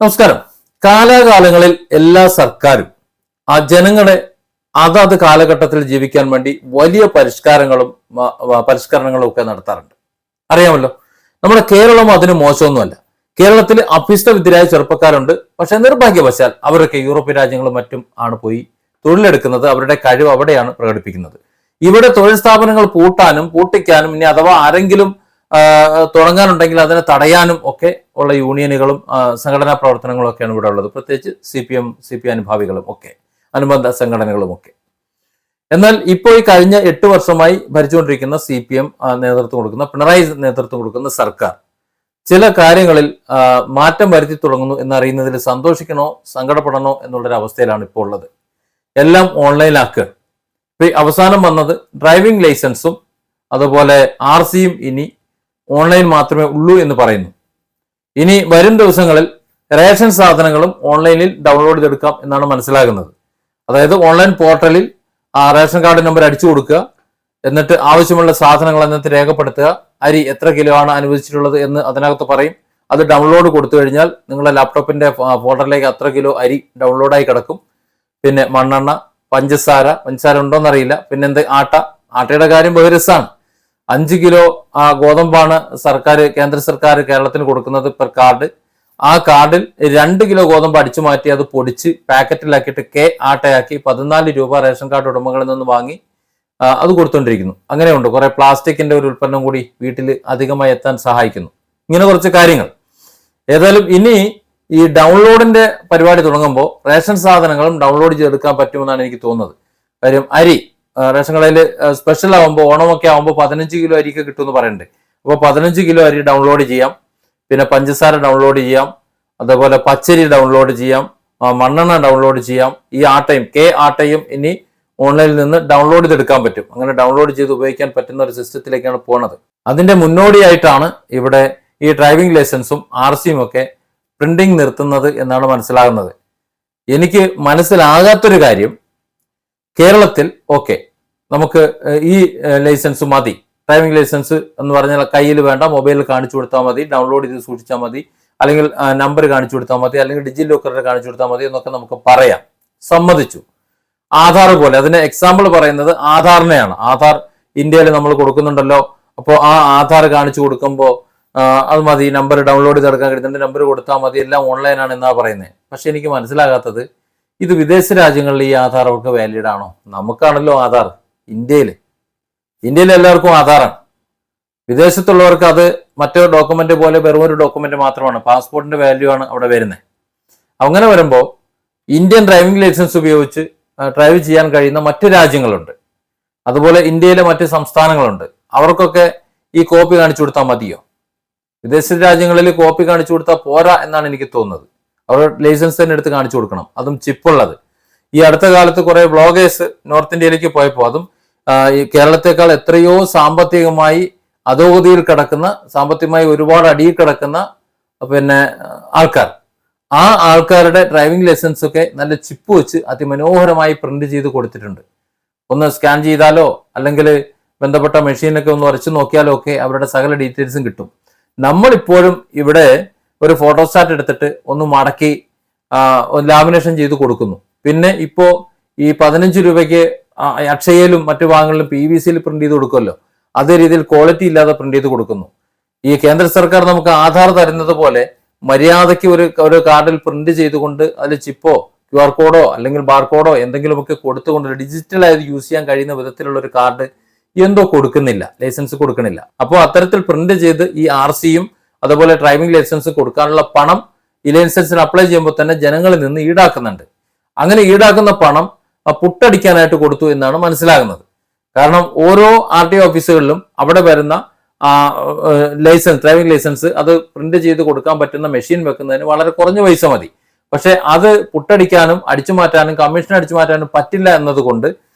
നമസ്കാരം. കാലാകാലങ്ങളിൽ എല്ലാ സർക്കാരും ആ ജനങ്ങളെ അതത് കാലഘട്ടത്തിൽ ജീവിക്കാൻ വേണ്ടി വലിയ പരിഷ്കരണങ്ങളും ഒക്കെ നടത്താറുണ്ട്. അറിയാമല്ലോ, നമ്മുടെ കേരളം അതിന് മോശമൊന്നുമല്ല. കേരളത്തിൽ അഭ്യസ്തവിദ്യരായ ചെറുപ്പക്കാരുണ്ട്. പക്ഷെ നിർഭാഗ്യവശാൽ അവരൊക്കെ യൂറോപ്യൻ രാജ്യങ്ങളും മറ്റും ആണ് പോയി തൊഴിലെടുക്കുന്നത്. അവരുടെ കഴിവ് അവിടെയാണ് പ്രകടിപ്പിക്കുന്നത്. ഇവിടെ തൊഴിൽ സ്ഥാപനങ്ങൾ പൂട്ടിക്കാനും ഇനി അഥവാ ആരെങ്കിലും തുടങ്ങാനുണ്ടെങ്കിൽ അതിനെ തടയാനും ഒക്കെ ഉള്ള യൂണിയനുകളും സംഘടനാ പ്രവർത്തനങ്ങളും ഒക്കെയാണ് ഇവിടെ ഉള്ളത്. പ്രത്യേകിച്ച് CPI അനുഭാവികളും ഒക്കെ അനുബന്ധ സംഘടനകളും ഒക്കെ. എന്നാൽ ഇപ്പോൾ ഈ കഴിഞ്ഞ 8 വർഷമായി ഭരിച്ചുകൊണ്ടിരിക്കുന്ന CPM നേതൃത്വം കൊടുക്കുന്ന പിണറായി നേതൃത്വം കൊടുക്കുന്ന സർക്കാർ ചില കാര്യങ്ങളിൽ മാറ്റം വരുത്തി തുടങ്ങുന്നു എന്നറിയുന്നതിൽ സന്തോഷിക്കണോ സങ്കടപ്പെടണോ എന്നുള്ളൊരു അവസ്ഥയിലാണ് ഇപ്പോൾ ഉള്ളത്. എല്ലാം ഓൺലൈനാക്കുക. ഇപ്പൊ അവസാനം വന്നത് ഡ്രൈവിംഗ് ലൈസൻസും അതുപോലെ RCയും ഇനി ഓൺലൈൻ മാത്രമേ ഉള്ളൂ എന്ന് പറയുന്നു. ഇനി വരും ദിവസങ്ങളിൽ റേഷൻ സാധനങ്ങളും ഓൺലൈനിൽ ഡൗൺലോഡ് ചെയ്തെടുക്കാം എന്നാണ് മനസ്സിലാകുന്നത്. അതായത് ഓൺലൈൻ പോർട്ടലിൽ റേഷൻ കാർഡ് നമ്പർ അടിച്ചു കൊടുക്കുക, എന്നിട്ട് ആവശ്യമുള്ള സാധനങ്ങൾ അതിനകത്ത് രേഖപ്പെടുത്തുക, അരി എത്ര കിലോ ആണ് അനുവദിച്ചിട്ടുള്ളത് എന്ന് അതിനകത്ത് പറയും. അത് ഡൗൺലോഡ് കൊടുത്തു കഴിഞ്ഞാൽ നിങ്ങളുടെ ലാപ്ടോപ്പിന്റെ ഫോൾഡറിലേക്ക് അത്ര കിലോ അരി ഡൗൺലോഡായി കിടക്കും. പിന്നെ മണ്ണെണ്ണ, പഞ്ചസാര ഉണ്ടോന്നറിയില്ല, പിന്നെ ആട്ടയുടെ കാര്യം ബഹിരസാണ്. 5 കിലോ ഗോതമ്പാണ് കേന്ദ്ര സർക്കാർ കേരളത്തിന് കൊടുക്കുന്നത് പെർ കാർഡ്. ആ കാർഡിൽ 2 കിലോ ഗോതമ്പ് അടിച്ചു മാറ്റി അത് പൊടിച്ച് പാക്കറ്റിലാക്കിയിട്ട് ആട്ടയാക്കി 14 രൂപ റേഷൻ കാർഡ് ഉടമകളിൽ നിന്ന് വാങ്ങി അത് കൊടുത്തുകൊണ്ടിരിക്കുന്നു. അങ്ങനെയുണ്ട്. കുറെ പ്ലാസ്റ്റിക്കിന്റെ ഒരു ഉൽപ്പന്നം കൂടി വീട്ടിൽ അധികമായി എത്താൻ സഹായിക്കുന്നു. ഇങ്ങനെ കുറച്ച് കാര്യങ്ങൾ. ഏതായാലും ഇനി ഈ ഡൗൺലോഡിന്റെ പരിപാടി തുടങ്ങുമ്പോൾ റേഷൻ സാധനങ്ങളും ഡൗൺലോഡ് ചെയ്തെടുക്കാൻ പറ്റുമെന്നാണ് എനിക്ക് തോന്നുന്നത്. കാര്യം അരി റേഷൻ കടയിൽ സ്പെഷ്യൽ ആകുമ്പോൾ ഓണമൊക്കെ ആകുമ്പോൾ 15 കിലോ അരിക്ക് കിട്ടുമെന്ന് പറയുന്നുണ്ട്. അപ്പോൾ 15 കിലോ അരി ഡൗൺലോഡ് ചെയ്യാം. പിന്നെ പഞ്ചസാര ഡൗൺലോഡ് ചെയ്യാം, അതേപോലെ പച്ചരി ഡൗൺലോഡ് ചെയ്യാം, മണ്ണെണ്ണ ഡൗൺലോഡ് ചെയ്യാം. ഈ ആട്ടയും ഇനി ഓൺലൈനിൽ നിന്ന് ഡൗൺലോഡ് ചെയ്തെടുക്കാൻ പറ്റും. അങ്ങനെ ഡൗൺലോഡ് ചെയ്ത് ഉപയോഗിക്കാൻ പറ്റുന്ന ഒരു സിസ്റ്റത്തിലേക്കാണ് പോകുന്നത്. അതിന്റെ മുന്നോടിയായിട്ടാണ് ഇവിടെ ഈ ഡ്രൈവിംഗ് ലൈസൻസും RCയും ഒക്കെ പ്രിന്റിംഗ് നിർത്തുന്നത് എന്നാണ് മനസ്സിലാകുന്നത്. എനിക്ക് മനസ്സിലാകാത്തൊരു കാര്യം, കേരളത്തിൽ നമുക്ക് ഈ ലൈസൻസ് മതി, ഡ്രൈവിംഗ് ലൈസൻസ് എന്ന് പറഞ്ഞാൽ കയ്യിൽ വേണ്ട, മൊബൈലിൽ കാണിച്ചു കൊടുത്താൽ മതി, ഡൗൺലോഡ് ചെയ്ത് സൂക്ഷിച്ചാൽ മതി, അല്ലെങ്കിൽ നമ്പർ കാണിച്ചു കൊടുത്താൽ മതി, അല്ലെങ്കിൽ ഡിജി ലോക്കറിൽ കാണിച്ചു കൊടുത്താൽ മതി എന്നൊക്കെ നമുക്ക് പറയാം. സമ്മതിച്ചു. ആധാർ പോലെ, അതിന് എക്സാമ്പിൾ പറയുന്നത് ആധാറിനെയാണ്. ആധാർ ഇന്ത്യയിൽ നമ്മൾ കൊടുക്കുന്നുണ്ടല്ലോ. അപ്പോൾ ആ ആധാർ കാണിച്ചു കൊടുക്കുമ്പോൾ അത് മതി, നമ്പർ ഡൗൺലോഡ് ചെയ്തെടുക്കാൻ കഴിയുന്നുണ്ട്, നമ്പർ കൊടുത്താൽ മതി, എല്ലാം ഓൺലൈനാണ് എന്നാ പറയുന്നത്. പക്ഷെ എനിക്ക് മനസ്സിലാകാത്തത്, ഇത് വിദേശ രാജ്യങ്ങളിൽ ഈ ആധാർ അവർക്ക് വാലിഡ് ആണോ? നമുക്കാണല്ലോ ആധാർ. ഇന്ത്യയിൽ എല്ലാവർക്കും ആധാറാണ്. വിദേശത്തുള്ളവർക്ക് അത് മറ്റൊരു ഡോക്യുമെന്റ് പോലെ വെറും ഒരു ഡോക്യുമെന്റ് മാത്രമാണ്. പാസ്പോർട്ടിന്റെ വാല്യൂ ആണ് അവിടെ വരുന്നത്. അങ്ങനെ വരുമ്പോൾ ഇന്ത്യൻ ഡ്രൈവിംഗ് ലൈസൻസ് ഉപയോഗിച്ച് ഡ്രൈവ് ചെയ്യാൻ കഴിയുന്ന മറ്റു രാജ്യങ്ങളുണ്ട്. അതുപോലെ ഇന്ത്യയിലെ മറ്റ് സംസ്ഥാനങ്ങളുണ്ട്. അവർക്കൊക്കെ ഈ കോപ്പി കാണിച്ചു കൊടുത്താൽ മതിയോ? വിദേശ രാജ്യങ്ങളിൽ കോപ്പി കാണിച്ചു കൊടുത്താൽ പോരാ എന്നാണ് എനിക്ക് തോന്നുന്നത്. അവർ ലൈസൻസ് തന്നെ എടുത്ത് കാണിച്ചു കൊടുക്കണം, അതും ചിപ്പുള്ളത്. ഈ അടുത്ത കാലത്ത് കുറെ ബ്ലോഗേഴ്സ് നോർത്ത് ഇന്ത്യയിലേക്ക് പോയപ്പോൾ അതും ഈ കേരളത്തെക്കാൾ എത്രയോ സാമ്പത്തികമായി അധോഗതിയിൽ കിടക്കുന്ന, സാമ്പത്തികമായി ഒരുപാട് അടിയിൽ കിടക്കുന്ന ആ ആൾക്കാരുടെ ഡ്രൈവിംഗ് ലൈസൻസ് ഒക്കെ നല്ല ചിപ്പ് വെച്ച് അതിമനോഹരമായി പ്രിന്റ് ചെയ്ത് കൊടുത്തിട്ടുണ്ട്. ഒന്ന് സ്കാൻ ചെയ്താലോ അല്ലെങ്കിൽ ബന്ധപ്പെട്ട മെഷീനൊക്കെ ഒന്ന് ഉരച്ചു നോക്കിയാലോ ഒക്കെ അവരുടെ സകല ഡീറ്റെയിൽസും കിട്ടും. നമ്മളിപ്പോഴും ഇവിടെ ഒരു ഫോട്ടോസ്റ്റാറ്റ് എടുത്തിട്ട് ഒന്ന് മടക്കി ലാമിനേഷൻ ചെയ്ത് കൊടുക്കുന്നു. പിന്നെ ഇപ്പോ ഈ 15 രൂപയ്ക്ക് അക്ഷയയിലും മറ്റു ഭാഗങ്ങളിലും PVCയിൽ പ്രിന്റ് ചെയ്ത് കൊടുക്കുമല്ലോ, അതേ രീതിയിൽ ക്വാളിറ്റി ഇല്ലാതെ പ്രിന്റ് ചെയ്ത് കൊടുക്കുന്നു. ഈ കേന്ദ്ര സർക്കാർ നമുക്ക് ആധാർ തരുന്നത് പോലെ മര്യാദയ്ക്ക് ഒരു കാർഡിൽ പ്രിന്റ് ചെയ്തുകൊണ്ട് അതിൽ ചിപ്പോ QR കോഡോ അല്ലെങ്കിൽ ബാർകോഡോ എന്തെങ്കിലുമൊക്കെ കൊടുത്തുകൊണ്ട് ഡിജിറ്റലായത് യൂസ് ചെയ്യാൻ കഴിയുന്ന വിധത്തിലുള്ള ഒരു കാർഡ് എന്തോ കൊടുക്കുന്നില്ല, ലൈസൻസ് കൊടുക്കണില്ല. അപ്പോൾ അത്തരത്തിൽ പ്രിന്റ് ചെയ്ത് ഈ RCയും അതുപോലെ ഡ്രൈവിംഗ് ലൈസൻസ് കൊടുക്കാനുള്ള പണം ഈ ലൈസൻസിന് അപ്ലൈ ചെയ്യുമ്പോൾ തന്നെ ജനങ്ങളിൽ നിന്ന് ഈടാക്കുന്നുണ്ട്. അങ്ങനെ ഈടാക്കുന്ന പണം പുട്ടടിക്കാനായിട്ട് കൊടുത്തു എന്നാണ് മനസ്സിലാകുന്നത്. കാരണം ഓരോ RTO ഓഫീസുകളിലും അവിടെ വരുന്ന ഡ്രൈവിംഗ് ലൈസൻസ് അത് പ്രിന്റ് ചെയ്ത് കൊടുക്കാൻ പറ്റുന്ന മെഷീൻ വെക്കുന്നതിന് വളരെ കുറഞ്ഞ പൈസ മതി. പക്ഷെ അത് പുട്ടടിക്കാനും അടിച്ചു മാറ്റാനും കമ്മീഷൻ അടിച്ചു മാറ്റാനും പറ്റില്ല എന്നതുകൊണ്ട്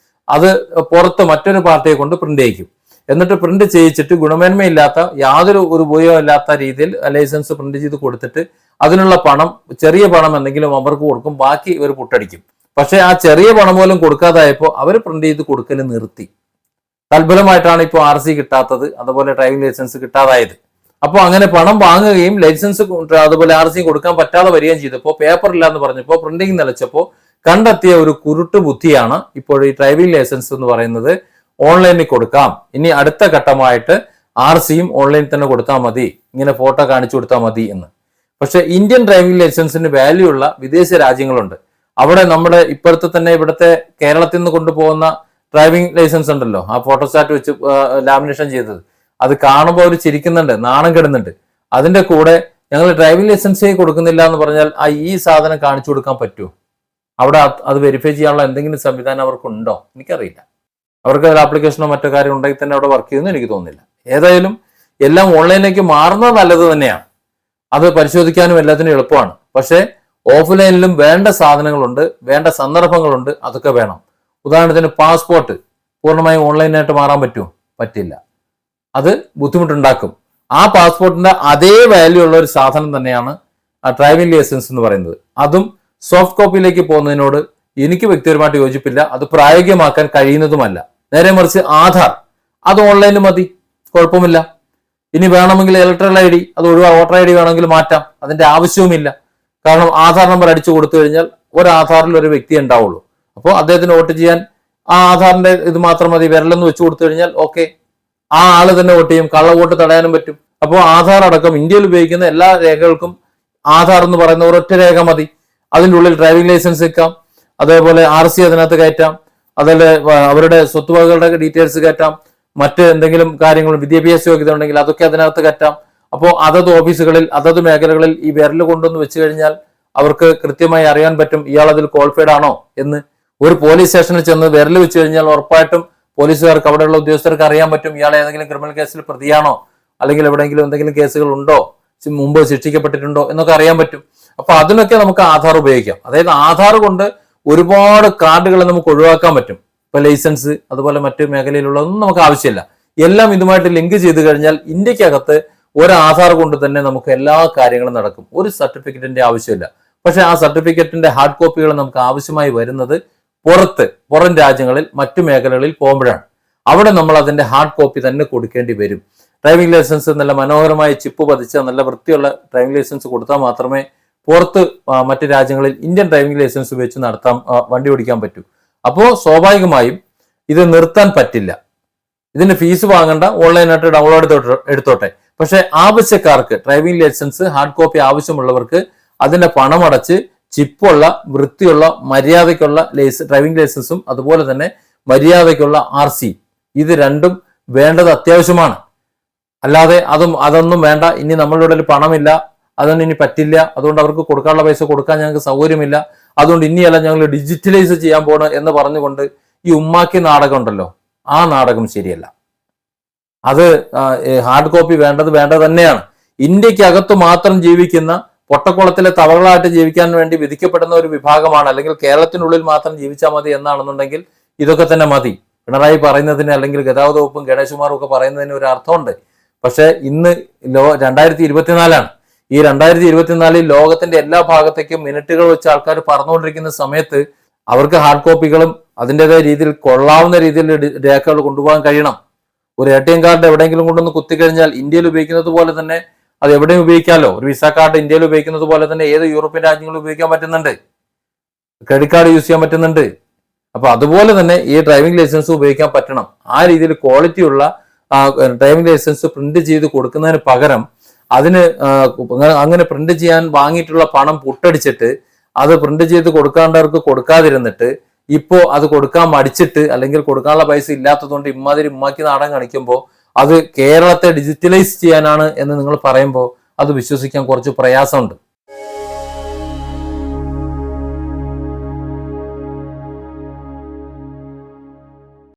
അത് പുറത്ത് മറ്റൊരു പാർട്ടിയെ കൊണ്ട് പ്രിന്റ് ചെയ്യിക്കും. എന്നിട്ട് പ്രിന്റ് ചെയ്യിച്ചിട്ട് ഗുണമേന്മയില്ലാത്ത, യാതൊരു ഉപയോഗമില്ലാത്ത രീതിയിൽ ലൈസൻസ് പ്രിന്റ് ചെയ്ത് കൊടുത്തിട്ട് അതിനുള്ള പണം, ചെറിയ പണം എന്തെങ്കിലും അവർക്ക് കൊടുക്കും, ബാക്കി ഇവർ പുട്ടടിക്കും. പക്ഷെ ആ ചെറിയ പണം പോലും കൊടുക്കാതായപ്പോൾ അവർ പ്രിന്റ് ചെയ്ത് കൊടുക്കൽ നിർത്തി. തൽഫലമായിട്ടാണ് ഇപ്പോൾ RC കിട്ടാത്തത്, അതുപോലെ ഡ്രൈവിംഗ് ലൈസൻസ് കിട്ടാതായത്. അപ്പോൾ അങ്ങനെ പണം വാങ്ങുകയും ലൈസൻസ് അതുപോലെ RC കൊടുക്കാൻ പറ്റാതെ വരികയും ചെയ്തപ്പോൾ പേപ്പറില്ല എന്ന് പറഞ്ഞപ്പോൾ പ്രിന്റിംഗ് നിലച്ചപ്പോൾ കണ്ടെത്തിയ ഒരു കുരുട്ട് ബുദ്ധിയാണ് ഇപ്പോൾ ഈ ഡ്രൈവിംഗ് ലൈസൻസ് എന്ന് പറയുന്നത് ഓൺലൈനിൽ കൊടുക്കാം. ഇനി അടുത്ത ഘട്ടമായിട്ട് RCയും ഓൺലൈനിൽ തന്നെ കൊടുത്താൽ മതി, ഇങ്ങനെ ഫോട്ടോ കാണിച്ചു കൊടുത്താൽ മതി എന്ന്. പക്ഷെ ഇന്ത്യൻ ഡ്രൈവിംഗ് ലൈസൻസിന് വാല്യൂ ഉള്ള വിദേശ രാജ്യങ്ങളുണ്ട്. അവിടെ നമ്മുടെ ഇപ്പോഴത്തെ തന്നെ ഇവിടുത്തെ കേരളത്തിൽ നിന്ന് കൊണ്ടുപോകുന്ന ഡ്രൈവിംഗ് ലൈസൻസ് ഉണ്ടല്ലോ, ആ ഫോട്ടോസ്റ്റാറ്റ് വെച്ച് ലാമിനേഷൻ ചെയ്തത്, അത് കാണുമ്പോൾ അവർ ചിരിക്കുന്നുണ്ട്, നാണം കെടുന്നുണ്ട്. അതിന്റെ കൂടെ ഞങ്ങൾ ഡ്രൈവിംഗ് ലൈസൻസേ കൊടുക്കുന്നില്ല എന്ന് പറഞ്ഞാൽ ഈ സാധനം കാണിച്ചു കൊടുക്കാൻ പറ്റുമോ? അവിടെ അത് വെരിഫൈ ചെയ്യാനുള്ള എന്തെങ്കിലും സംവിധാനം അവർക്കുണ്ടോ? എനിക്കറിയില്ല. അവർക്ക് ഒരു ആപ്ലിക്കേഷനോ മറ്റോ കാര്യം ഉണ്ടെങ്കിൽ തന്നെ അവിടെ വർക്ക് ചെയ്യുമെന്ന് എനിക്ക് തോന്നുന്നില്ല. ഏതായാലും എല്ലാം ഓൺലൈനിലേക്ക് മാറുന്നത് നല്ലത് തന്നെയാണ്. അത് പരിശോധിക്കാനും എല്ലാത്തിനും എളുപ്പമാണ്. പക്ഷേ ഓഫ്ലൈനിലും വേണ്ട സാധനങ്ങളുണ്ട്, വേണ്ട സന്ദർഭങ്ങളുണ്ട്, അതൊക്കെ വേണം. ഉദാഹരണത്തിന് പാസ്പോർട്ട് പൂർണ്ണമായും ഓൺലൈനായിട്ട് മാറാൻ പറ്റുമോ? പറ്റില്ല. അത് ബുദ്ധിമുട്ടുണ്ടാക്കും. ആ പാസ്പോർട്ടിന്റെ അതേ വാല്യൂ ഉള്ള ഒരു സാധനം തന്നെയാണ് ആ ഡ്രൈവിംഗ് ലൈസൻസ് എന്ന് പറയുന്നത്. അതും സോഫ്റ്റ് കോപ്പിയിലേക്ക് പോകുന്നതിനോട് എനിക്ക് വ്യക്തിപരമായിട്ട് യോജിപ്പില്ല. അത് പ്രായോഗികമാക്കാൻ കഴിയുന്നതുമല്ല. നേരെ മറിച്ച് ആധാർ, അത് ഓൺലൈനിൽ മതി, കുഴപ്പമില്ല. ഇനി വേണമെങ്കിൽ ഇലക്ട്രൽ ID അത് വോട്ടർ ID വേണമെങ്കിൽ മാറ്റാം, അതിന്റെ ആവശ്യവുമില്ല. കാരണം ആധാർ നമ്പർ അടിച്ചു കൊടുത്തു കഴിഞ്ഞാൽ ഒരു ആധാറിൽ ഒരു വ്യക്തി ഉണ്ടാവുള്ളൂ. അപ്പോൾ അദ്ദേഹത്തിന് വോട്ട് ചെയ്യാൻ ആ ആധാറിന്റെ ഇത് മാത്രം മതി, വിരലെന്ന് വെച്ച് കൊടുത്തു കഴിഞ്ഞാൽ ഓക്കെ, ആ ആള് തന്നെ വോട്ട് ചെയ്യും. കള്ള വോട്ട് തടയാനും പറ്റും. അപ്പോൾ ആധാർ അടക്കം ഇന്ത്യയിൽ ഉപയോഗിക്കുന്ന എല്ലാ രേഖകൾക്കും ആധാർ എന്ന് പറയുന്ന ഒരൊറ്റ രേഖ മതി. അതിൻ്റെ ഉള്ളിൽ ഡ്രൈവിംഗ് ലൈസൻസ് വെക്കാം, അതേപോലെ RC അതിനകത്ത് കയറ്റാം, അതല്ലേ അവരുടെ സ്വത്തുവകകളുടെ ഡീറ്റെയിൽസ് കയറ്റാം, മറ്റ് എന്തെങ്കിലും കാര്യങ്ങൾ വിദ്യാഭ്യാസ യോഗ്യത ഉണ്ടെങ്കിൽ അതൊക്കെ അതിനകത്ത് കയറ്റാം. അപ്പോൾ അതത് ഓഫീസുകളിൽ അതത് മേഖലകളിൽ ഈ വിരൽ കൊണ്ടുവന്ന് വെച്ച് കഴിഞ്ഞാൽ അവർക്ക് കൃത്യമായി അറിയാൻ പറ്റും ഇയാൾ അതിൽ ക്വാളിഫൈഡ് ആണോ എന്ന്. ഒരു പോലീസ് സ്റ്റേഷനിൽ ചെന്ന് വിരൽ വെച്ച് കഴിഞ്ഞാൽ ഉറപ്പായിട്ടും പോലീസുകാർക്ക്, അവിടെയുള്ള ഉദ്യോഗസ്ഥർക്ക് അറിയാൻ പറ്റും ഇയാൾ ഏതെങ്കിലും ക്രിമിനൽ കേസിൽ പ്രതിയാണോ, അല്ലെങ്കിൽ എവിടെയെങ്കിലും എന്തെങ്കിലും കേസുകൾ ഉണ്ടോ, മുമ്പ് ശിക്ഷിക്കപ്പെട്ടിട്ടുണ്ടോ എന്നൊക്കെ അറിയാൻ പറ്റും. അപ്പൊ അതിനൊക്കെ നമുക്ക് ആധാർ ഉപയോഗിക്കാം. അതായത് ആധാർ കൊണ്ട് ഒരുപാട് കാർഡുകൾ നമുക്ക് ഒഴിവാക്കാൻ പറ്റും. ഇപ്പൊ ലൈസൻസ് അതുപോലെ മറ്റു മേഖലയിലുള്ളതൊന്നും നമുക്ക് ആവശ്യമില്ല. എല്ലാം ഇതുമായിട്ട് ലിങ്ക് ചെയ്ത് കഴിഞ്ഞാൽ ഇന്ത്യക്കകത്ത് ഒരു ആധാർ കൊണ്ട് തന്നെ നമുക്ക് എല്ലാ കാര്യങ്ങളും നടക്കും. ഒരു സർട്ടിഫിക്കറ്റിന്റെ ആവശ്യമില്ല. പക്ഷെ ആ സർട്ടിഫിക്കറ്റിന്റെ ഹാർഡ് കോപ്പികൾ നമുക്ക് ആവശ്യമായി വരുന്നത് പുറം രാജ്യങ്ങളിൽ മറ്റു മേഖലകളിൽ പോകുമ്പോഴാണ്. അവിടെ നമ്മൾ അതിന്റെ ഹാർഡ് കോപ്പി തന്നെ കൊടുക്കേണ്ടി വരും. ഡ്രൈവിംഗ് ലൈസൻസ് നല്ല മനോഹരമായ ചിപ്പ് പതിച്ച നല്ല വൃത്തിയുള്ള ഡ്രൈവിംഗ് ലൈസൻസ് കൊടുത്താൽ മാത്രമേ പുറത്ത് മറ്റു രാജ്യങ്ങളിൽ ഇന്ത്യൻ ഡ്രൈവിംഗ് ലൈസൻസ് ഉപയോഗിച്ച് വണ്ടി ഓടിക്കാൻ പറ്റൂ. അപ്പോൾ സ്വാഭാവികമായും ഇത് നിർത്താൻ പറ്റില്ല. ഇതിന് ഫീസ് വാങ്ങണ്ട, ഓൺലൈനായിട്ട് ഡൗൺലോഡ് എടുത്തോട്ടെ. പക്ഷെ ആവശ്യക്കാർക്ക് ഡ്രൈവിംഗ് ലൈസൻസ് ഹാർഡ് കോപ്പി ആവശ്യമുള്ളവർക്ക് അതിന്റെ പണമടച്ച് ചിപ്പുള്ള വൃത്തിയുള്ള മര്യാദയ്ക്കുള്ള ഡ്രൈവിംഗ് ലൈസൻസും അതുപോലെ തന്നെ മര്യാദയ്ക്കുള്ള RC, ഇത് രണ്ടും വേണ്ടത് അത്യാവശ്യമാണ്. അല്ലാതെ അതൊന്നും വേണ്ട, ഇനി നമ്മളുടെ ഒരു പണമില്ല, അതൊന്നും ഇനി പറ്റില്ല, അതുകൊണ്ട് അവർക്ക് കൊടുക്കാനുള്ള പൈസ കൊടുക്കാൻ ഞങ്ങൾക്ക് സൗകര്യമില്ല, അതുകൊണ്ട് ഇനിയല്ല ഞങ്ങൾ ഡിജിറ്റലൈസ് ചെയ്യാൻ പോണ് എന്ന് പറഞ്ഞുകൊണ്ട് ഈ ഉമ്മാക്കി നാടകം ഉണ്ടല്ലോ, ആ നാടകം ശരിയല്ല. അത് ഹാർഡ് കോപ്പി വേണ്ടത് തന്നെയാണ്. ഇന്ത്യക്കകത്ത് മാത്രം ജീവിക്കുന്ന പൊട്ടക്കുളത്തിലെ തവളകളായിട്ട് ജീവിക്കാൻ വേണ്ടി വിധിക്കപ്പെടുന്ന ഒരു വിഭാഗമാണ്, അല്ലെങ്കിൽ കേരളത്തിനുള്ളിൽ മാത്രം ജീവിച്ചാൽ മതി എന്നാണെന്നുണ്ടെങ്കിൽ ഇതൊക്കെ തന്നെ മതി. പിണറായി പറയുന്നതിന് അല്ലെങ്കിൽ ഗതാഗത വകുപ്പും ഗണേശകുമാറും ഒക്കെ പറയുന്നതിന് ഒരു അർത്ഥമുണ്ട്. പക്ഷെ ഇന്ന് 2024 ഈ 2024 ലോകത്തിന്റെ എല്ലാ ഭാഗത്തേക്കും മിനിറ്റുകൾ വെച്ച് ആൾക്കാർ പറന്നുകൊണ്ടിരിക്കുന്ന സമയത്ത് അവർക്ക് ഹാർഡ് കോപ്പികളും അതിൻ്റെതായ രീതിയിൽ കൊള്ളാവുന്ന രീതിയിൽ രേഖകൾ കൊണ്ടുപോകാൻ കഴിയണം. ഒരു ATM കാർഡ് എവിടെയെങ്കിലും കൊണ്ടൊന്ന് കുത്തിക്കഴിഞ്ഞാൽ ഇന്ത്യയിൽ ഉപയോഗിക്കുന്നത് പോലെ തന്നെ അത് എവിടെയും ഉപയോഗിക്കാമല്ലോ. ഒരു വിസ കാർഡ് ഇന്ത്യയിൽ ഉപയോഗിക്കുന്നത് പോലെ തന്നെ ഏത് യൂറോപ്യൻ രാജ്യങ്ങളും ഉപയോഗിക്കാൻ പറ്റുന്നുണ്ട്, ക്രെഡിറ്റ് കാർഡ് യൂസ് ചെയ്യാൻ പറ്റുന്നുണ്ട്. അപ്പൊ അതുപോലെ തന്നെ ഈ ഡ്രൈവിംഗ് ലൈസൻസ് ഉപയോഗിക്കാൻ പറ്റണം. ആ രീതിയിൽ ക്വാളിറ്റിയുള്ള ഡ്രൈവിംഗ് ലൈസൻസ് പ്രിന്റ് ചെയ്ത് കൊടുക്കുന്നതിന് പകരം അതിന് അങ്ങനെ പ്രിന്റ് ചെയ്യാൻ വാങ്ങിയിട്ടുള്ള പണം പുട്ടടിച്ചിട്ട് അത് പ്രിന്റ് ചെയ്ത് കൊടുക്കാണ്ടവർക്ക് കൊടുക്കാതിരുന്നിട്ട് ഇപ്പോ അത് കൊടുക്കാൻ മടിച്ചിട്ട് അല്ലെങ്കിൽ കൊടുക്കാനുള്ള പൈസ ഇല്ലാത്തതുകൊണ്ട് ഉമ്മാക്കി നാടകം കാണിക്കുമ്പോൾ അത് കേരളത്തെ ഡിജിറ്റലൈസ് ചെയ്യാനാണ് എന്ന് നിങ്ങൾ പറയുമ്പോൾ അത് വിശ്വസിക്കാൻ കുറച്ച് പ്രയാസമുണ്ട്.